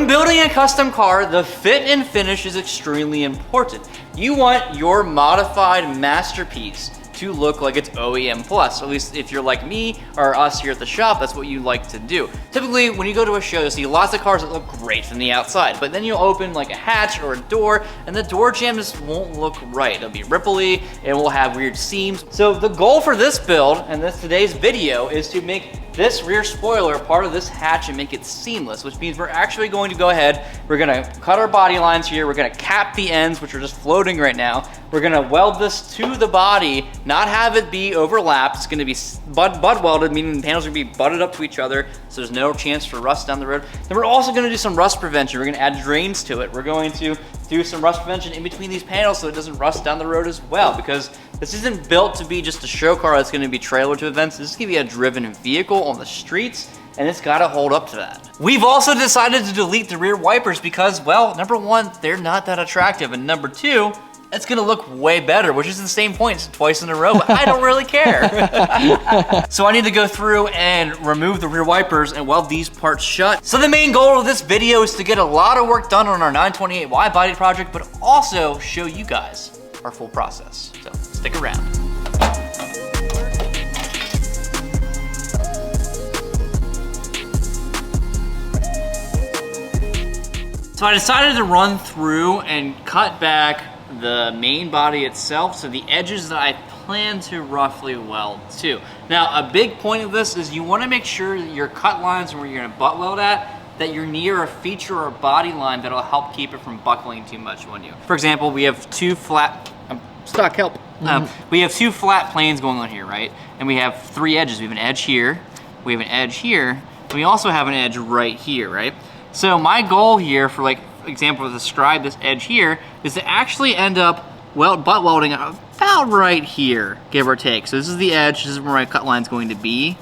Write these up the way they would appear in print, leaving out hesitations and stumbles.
When building a custom car, the fit and finish is extremely important. You want your modified masterpiece to look like it's OEM plus. At least if you're like me or us here at the shop, that's what you like to do. Typically, when you go to a show, you'll see lots of cars that look great from the outside, but then you'll open like a hatch or a door, and the door jamb just won't look right. It'll be ripply, it will have weird seams. So the goal for this build and today's video is to make this rear spoiler part of this hatch and make it seamless, which means we're actually going to go ahead, we're gonna cut our body lines here, we're gonna cap the ends, which are just floating right now. We're gonna weld this to the body, not have it be overlapped. It's gonna be butt welded, meaning the panels are gonna be butted up to each other, so there's no chance for rust down the road. Then we're also gonna do some rust prevention. We're gonna add drains to it. We're going to do some rust prevention in between these panels so it doesn't rust down the road as well, because this isn't built to be just a show car that's gonna be trailered to events. This is gonna be a driven vehicle on the streets, and it's gotta hold up to that. We've also decided to delete the rear wipers because, well, number one, they're not that attractive, and number two, it's gonna look way better, which is the same point twice in a row, but I don't really care. So I need to go through and remove the rear wipers and weld these parts shut. So the main goal of this video is to get a lot of work done on our 928 Widebody project, but also show you guys our full process. So stick around. So I decided to run through and cut back the main body itself to the edges that I plan to roughly weld to. Now, a big point of this is you want to make sure that your cut lines where you're going to butt weld at, that you're near a feature or body line that'll help keep it from buckling too much on you. For example, we have two flat, stock help. We have two flat planes going on here, right? And we have three edges. We have an edge here, we have an edge here, and we also have an edge right here, right? So my goal here for, like, example, to describe this edge here is to actually end up butt welding about right here, give or take. So this is the edge, this is where my cut line's going to be.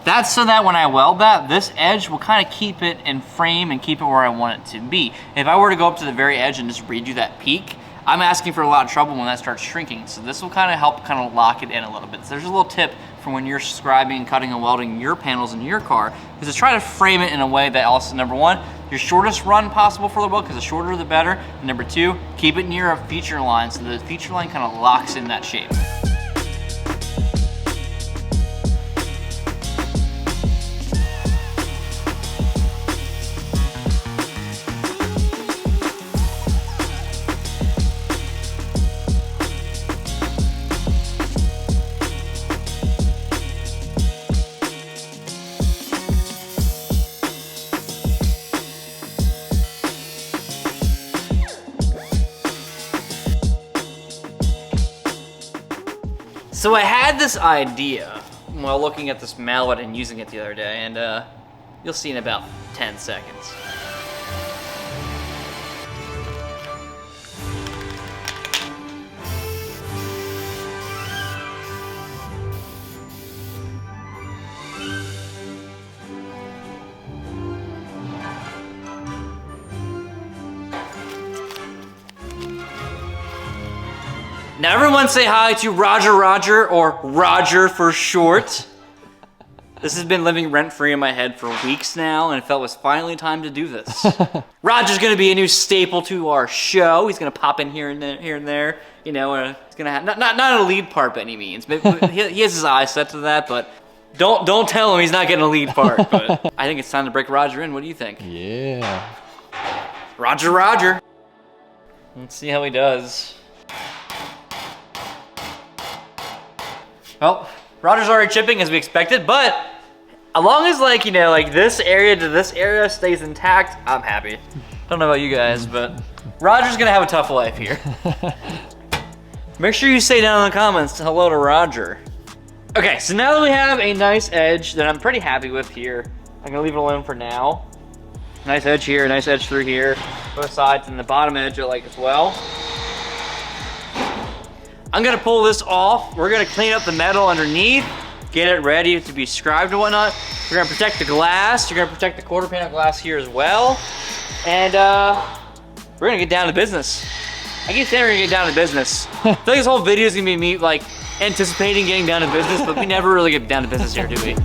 That's so that when I weld that, this edge will kind of keep it in frame and keep it where I want it to be. If I were to go up to the very edge and just redo that peak, I'm asking for a lot of trouble when that starts shrinking. So this will kind of help kind of lock it in a little bit. So there's a little tip for when you're scribing, cutting, and welding your panels in your car, is to try to frame it in a way that also, number one, your shortest run possible for the weld, because the shorter the better. And number two, keep it near a feature line so the feature line kind of locks in that shape. So I had this idea while looking at this mallet and using it the other day, and you'll see in about 10 seconds. Now everyone say hi to Roger, or Roger for short. This has been living rent-free in my head for weeks now, and it felt it was finally time to do this. Roger's gonna be a new staple to our show. He's gonna pop in here and there. You know, he's gonna have not a lead part by any means, but he has his eyes set to that. But don't tell him he's not getting a lead part. But I think it's time to break Roger in. What do you think? Yeah. Roger. Let's see how he does. Well, Roger's already chipping as we expected, but as long as, like, you know, like this area to this area stays intact, I'm happy. Don't know about you guys, but Roger's gonna have a tough life here. Make sure you say down in the comments hello to Roger. Okay, so now that we have a nice edge that I'm pretty happy with here, I'm gonna leave it alone for now. Nice edge here, nice edge through here, both sides, and the bottom edge I like as well. I'm gonna pull this off. We're gonna clean up the metal underneath, get it ready to be scribed and whatnot. We're gonna protect the glass. You're gonna protect the quarter panel glass here as well. And we're gonna get down to business. I keep saying we're gonna get down to business. I feel like this whole video is gonna be me like anticipating getting down to business, but we never really get down to business here, do we?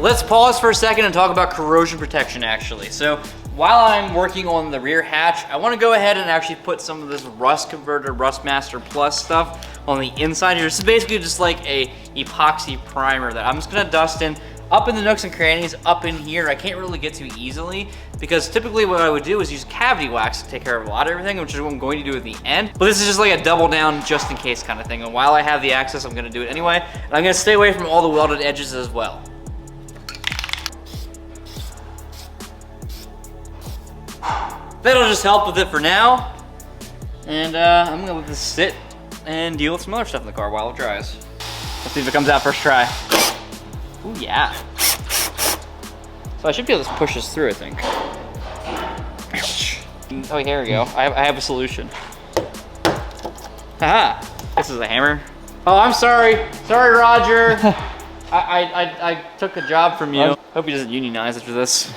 Let's pause for a second and talk about corrosion protection actually. So while I'm working on the rear hatch, I want to go ahead and actually put some of this Rust Converter, Rust Master Plus stuff on the inside here. This is basically just like a epoxy primer that I'm just gonna dust in up in the nooks and crannies, up in here. I can't really get to easily because typically what I would do is use cavity wax to take care of a lot of everything, which is what I'm going to do at the end. But this is just like a double down just in case kind of thing. And while I have the access, I'm gonna do it anyway. And I'm gonna stay away from all the welded edges as well. That'll just help with it for now. And I'm gonna let this sit and deal with some other stuff in the car while it dries. Let's see if it comes out first try. Ooh, yeah. So I should be able to push this through, I think. Oh, here we go. I have a solution. Haha, this is a hammer. Oh, I'm sorry. Sorry, Roger. I took a job from you. Hope he doesn't unionize after this.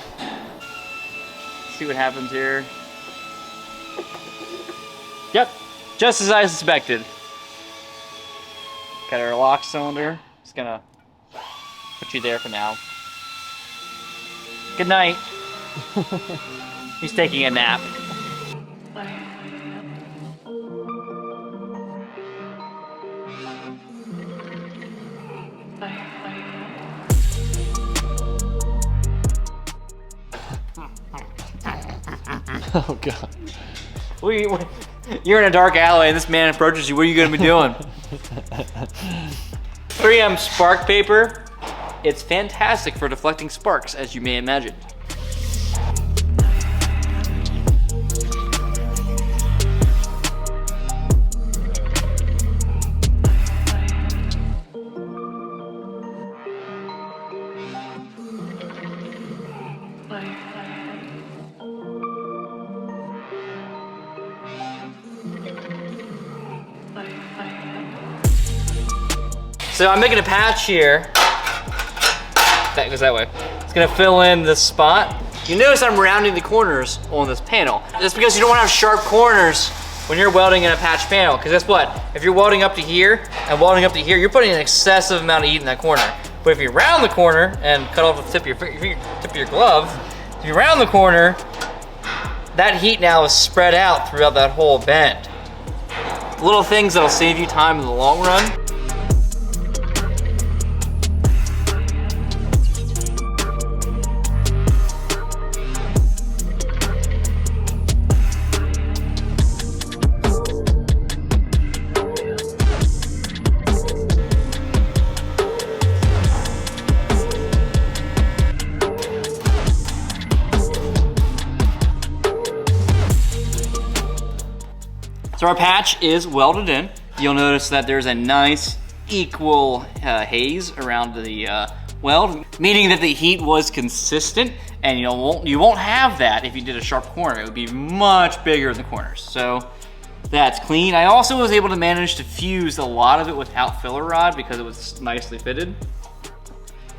See what happens here. Yep, just as I suspected. Got our lock cylinder. Just gonna put you there for now. Good night. He's taking a nap. Oh God. You're in a dark alley and this man approaches you. What are you gonna be doing? 3M spark paper. It's fantastic for deflecting sparks, as you may imagine. So I'm making a patch here. That goes that way. It's gonna fill in this spot. You notice I'm rounding the corners on this panel. That's because you don't wanna have sharp corners when you're welding in a patch panel. Because guess what? If you're welding up to here and welding up to here, you're putting an excessive amount of heat in that corner. But if you round the corner and cut off the tip of your glove, if you round the corner, that heat now is spread out throughout that whole bend. Little things that'll save you time in the long run. So our patch is welded in. You'll notice that there's a nice equal haze around the weld, meaning that the heat was consistent, and you won't have that if you did a sharp corner. It would be much bigger in the corners. So that's clean. I also was able to manage to fuse a lot of it without filler rod because it was nicely fitted,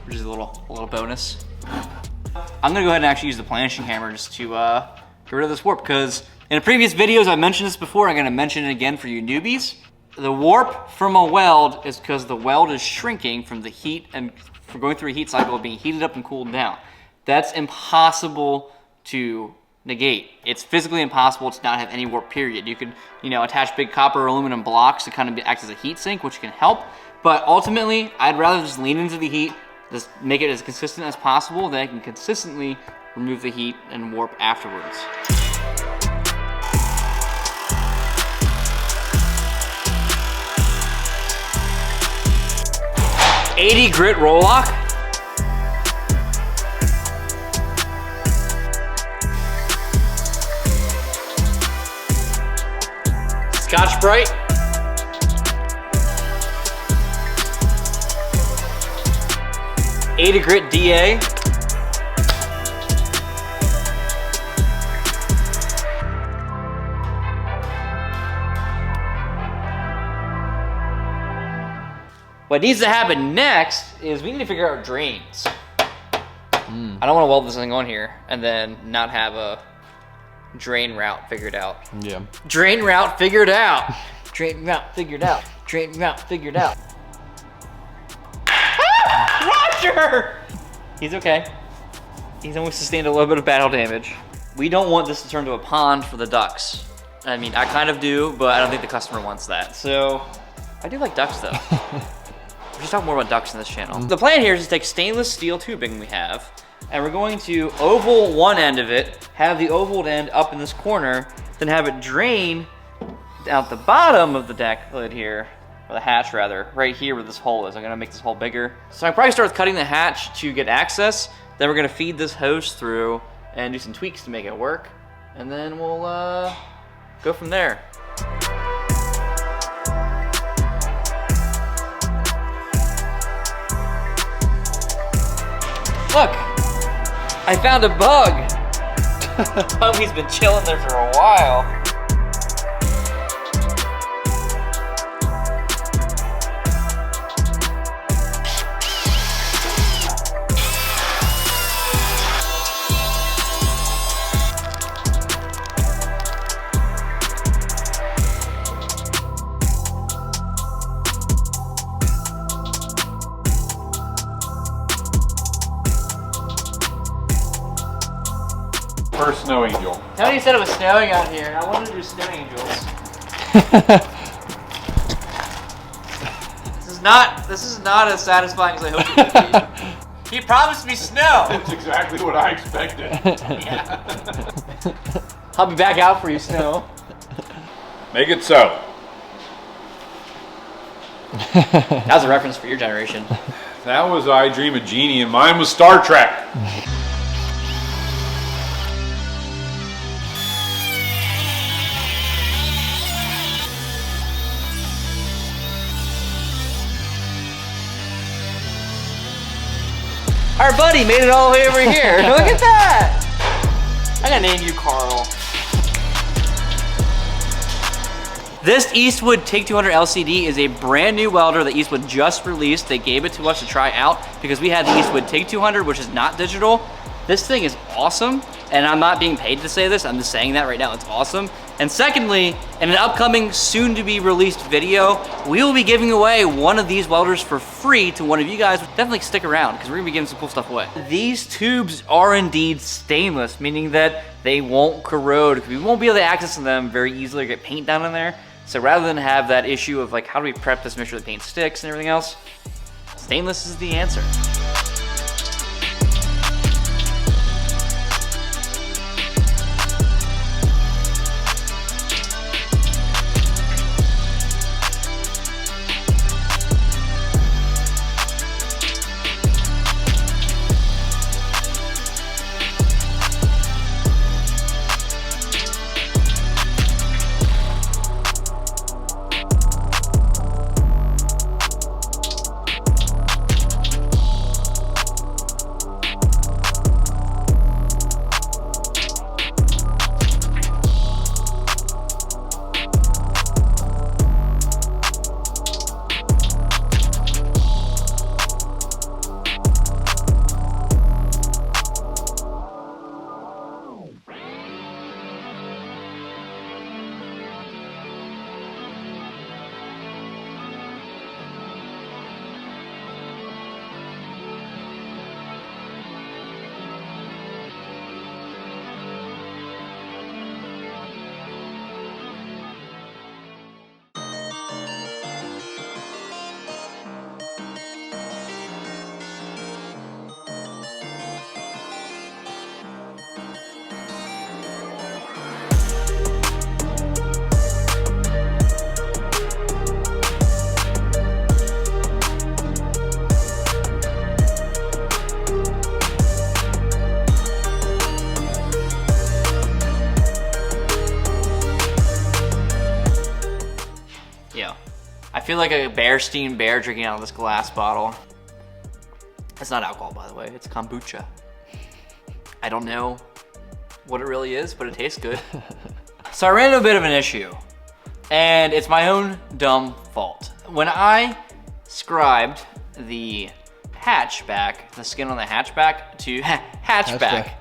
which is a little bonus. I'm gonna go ahead and actually use the planishing hammer just to get rid of this warp, because in the previous videos I mentioned this before, I'm gonna mention it again for you newbies. The warp from a weld is because the weld is shrinking from the heat and from going through a heat cycle of being heated up and cooled down. That's impossible to negate. It's physically impossible to not have any warp, period. You could, attach big copper or aluminum blocks to kind of act as a heat sink, which can help. But ultimately, I'd rather just lean into the heat, just make it as consistent as possible, then I can consistently remove the heat and warp afterwards. .80 grit roll lock. Scotch-Brite. .80 grit DA. What needs to happen next is we need to figure out drains. I don't want to weld this thing on here and then not have a drain route figured out. Yeah. Drain route figured out. Drain route figured out. Drain route figured out. Ah, Roger! He's okay. He's only sustained a little bit of battle damage. We don't want this to turn to a pond for the ducks. I mean, I kind of do, but I don't think the customer wants that. So, I do like ducks though. We should talk more about ducks in this channel. The plan here is to take stainless steel tubing we have, and we're going to oval one end of it, have the ovaled end up in this corner, then have it drain out the bottom of the deck lid here, or the hatch rather, right here where this hole is. I'm gonna make this hole bigger. So I probably start with cutting the hatch to get access, then we're gonna feed this hose through and do some tweaks to make it work, and then we'll go from there. Look, I found a bug. Tommy's been chilling there for a while. First snow angel. Tony said it was snowing out here, and I wanted to do snow angels. This is not as satisfying as I hoped it would be. He promised me snow. That's exactly what I expected. Yeah. I'll be back out for you, Snow. Make it so. That was a reference for your generation. That was I Dream of Genie, and mine was Star Trek. Our buddy made it all the way over here. Look at that. I gotta name you Carl. This Eastwood TIG 200 LCD is a brand new welder that Eastwood just released. They gave it to us to try out because we had the Eastwood TIG 200, which is not digital. This thing is awesome, and I'm not being paid to say this. I'm just saying that right now. It's awesome. And secondly, in an upcoming soon-to-be-released video, we will be giving away one of these welders for free to one of you guys. Definitely stick around because we're gonna be giving some cool stuff away. These tubes are indeed stainless, meaning that they won't corrode. We won't be able to access them very easily or get paint down in there. So rather than have that issue of like, how do we prep this, make sure the paint sticks and everything else, stainless is the answer. I feel like a Bearstein bear drinking out of this glass bottle. It's not alcohol, by the way. It's kombucha. I don't know what it really is, but it tastes good. So I ran into a bit of an issue, and it's my own dumb fault. When I scribed the hatchback, the skin on the hatchback to hatchback,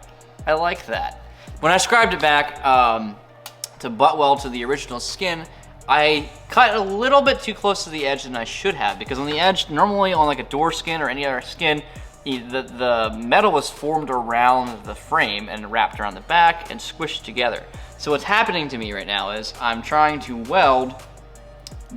I like that. When I scribed it back to butt weld to the original skin, I cut a little bit too close to the edge than I should have, because on the edge, normally on like a door skin or any other skin, the metal is formed around the frame and wrapped around the back and squished together. So what's happening to me right now is I'm trying to weld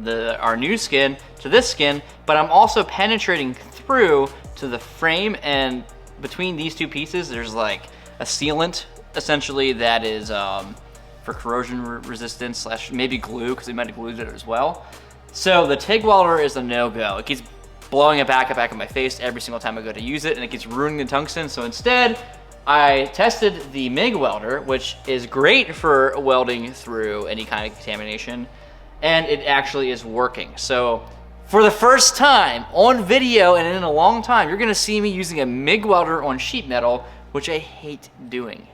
our new skin to this skin, but I'm also penetrating through to the frame, and between these two pieces there's like a sealant essentially that is for corrosion resistance slash maybe glue, because they might have glued it as well. So the TIG welder is a no-go. It keeps blowing it back of my face every single time I go to use it, and it keeps ruining the tungsten. So instead, I tested the MIG welder, which is great for welding through any kind of contamination, and it actually is working. So for the first time on video and in a long time, you're gonna see me using a MIG welder on sheet metal, which I hate doing.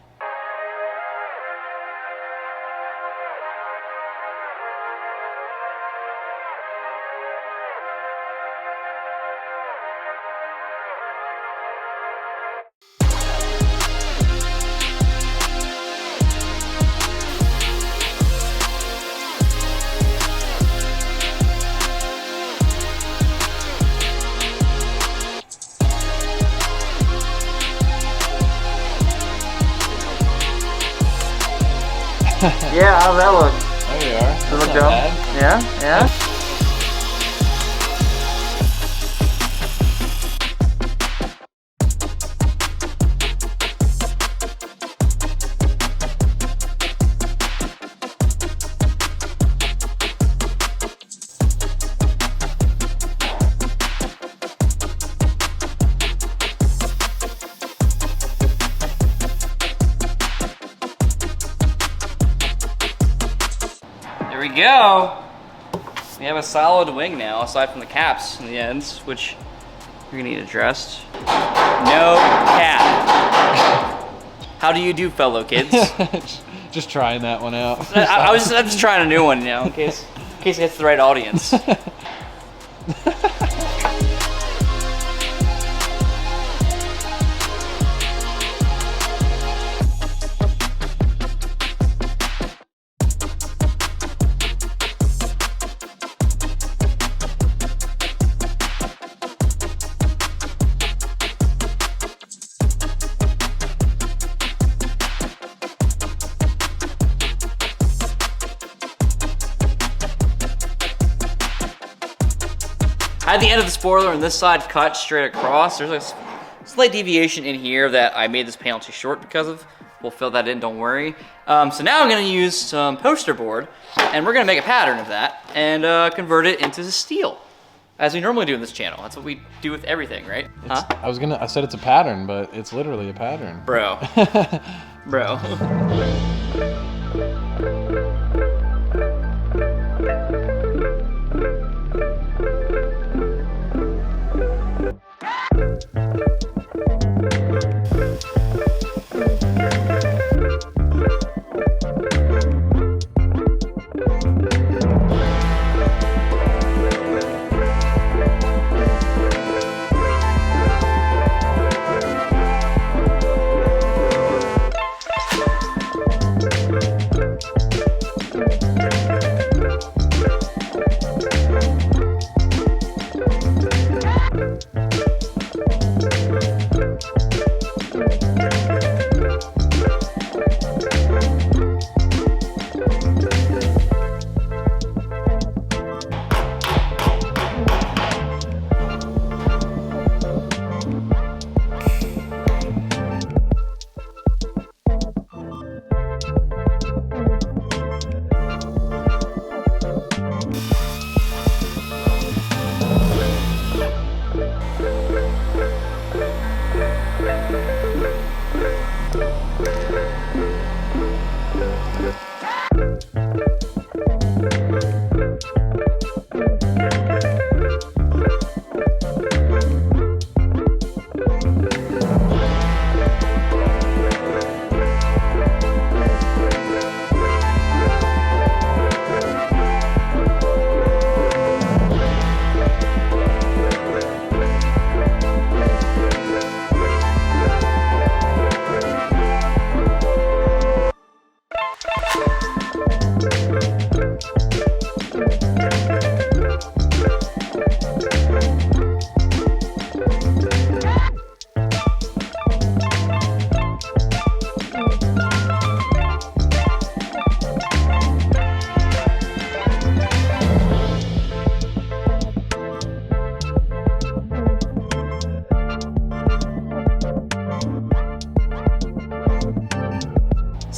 Yeah, how's that look? There you are. Does it look That's not dope? bad. Yeah, yeah. There we go. We have a solid wing now, aside from the caps and the ends, which you're gonna need addressed. No cap. How do you do, fellow kids? Just trying that one out. I'm just trying a new one, you know, in case it gets the right audience. I had the end of the spoiler on this side cut straight across. There's a slight deviation in here that I made this panel too short because of. We'll fill that in, don't worry. So now I'm gonna use some poster board, and we're gonna make a pattern of that and convert it into steel, as we normally do in this channel. That's what we do with everything, right? Huh? I said it's a pattern, but it's literally a pattern. Bro. Bro.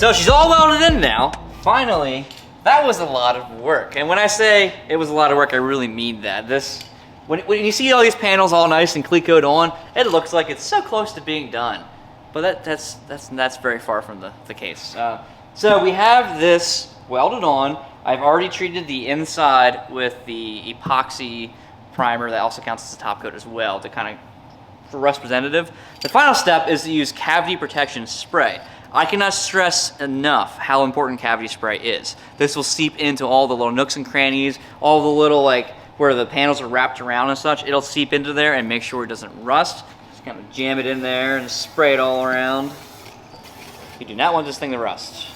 So she's all welded in now. Finally, that was a lot of work. And when I say it was a lot of work, I really mean that. When you see all these panels all nice and clecoed on, it looks like it's so close to being done. But that's very far from the case. So we have this welded on. I've already treated the inside with the epoxy primer that also counts as a top coat as well to kind of for rust preventative. The final step is to use cavity protection spray. I cannot stress enough how important cavity spray is. This will seep into all the little nooks and crannies, all the little like where the panels are wrapped around and such. It'll seep into there and make sure it doesn't rust. Just kind of jam it in there and spray it all around. You do not want this thing to rust.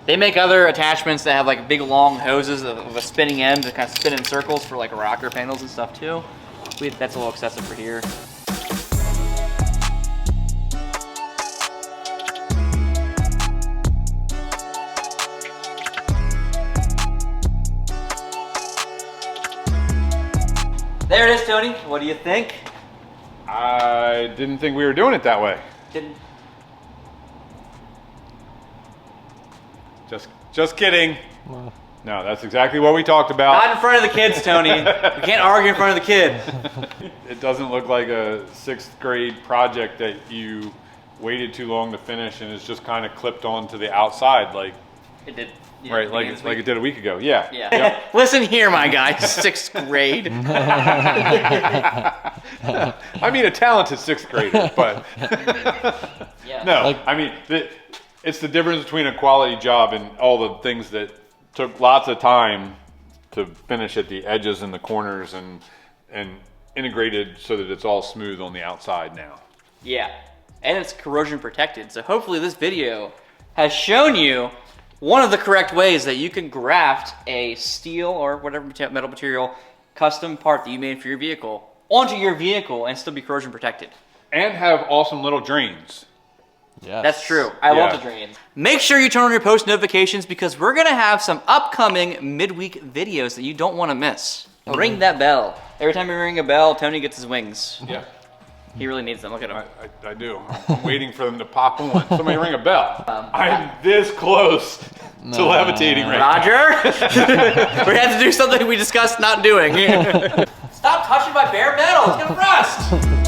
They make other attachments that have like big long hoses of a spinning end to kind of spin in circles for like rocker panels and stuff too. That's a little excessive for here. There it is, Tony. What do you think? I didn't think we were doing it that way. Didn't. Just kidding. No, that's exactly what we talked about. Not in front of the kids, Tony. We can't argue in front of the kid. It doesn't look like a 6th grade project that you waited too long to finish and it's just kind of clipped onto the outside like it did. Right, like it did a week ago. Yeah. Yeah. Yep. Listen here, my guy. 6th grade. I mean, a talented 6th grader, but Yeah. no. I mean, it's the difference between a quality job and all the things that took lots of time to finish at the edges and the corners and integrated so that it's all smooth on the outside now. Yeah, and it's corrosion protected. So hopefully this video has shown you one of the correct ways that you can graft a steel or whatever metal material custom part that you made for your vehicle onto your vehicle and still be corrosion protected. And have awesome little drains. Yes. That's true. I love the drains. Make sure you turn on your post notifications because we're going to have some upcoming midweek videos that you don't want to miss. Ring that bell. Every time you ring a bell, Tony gets his wings. Yeah. He really needs them. Look at him. I do. I'm waiting for them to pop on. Somebody ring a bell. I'm this close to levitating right Roger? We had to do something we discussed not doing. Stop touching my bare metal. It's going to rust.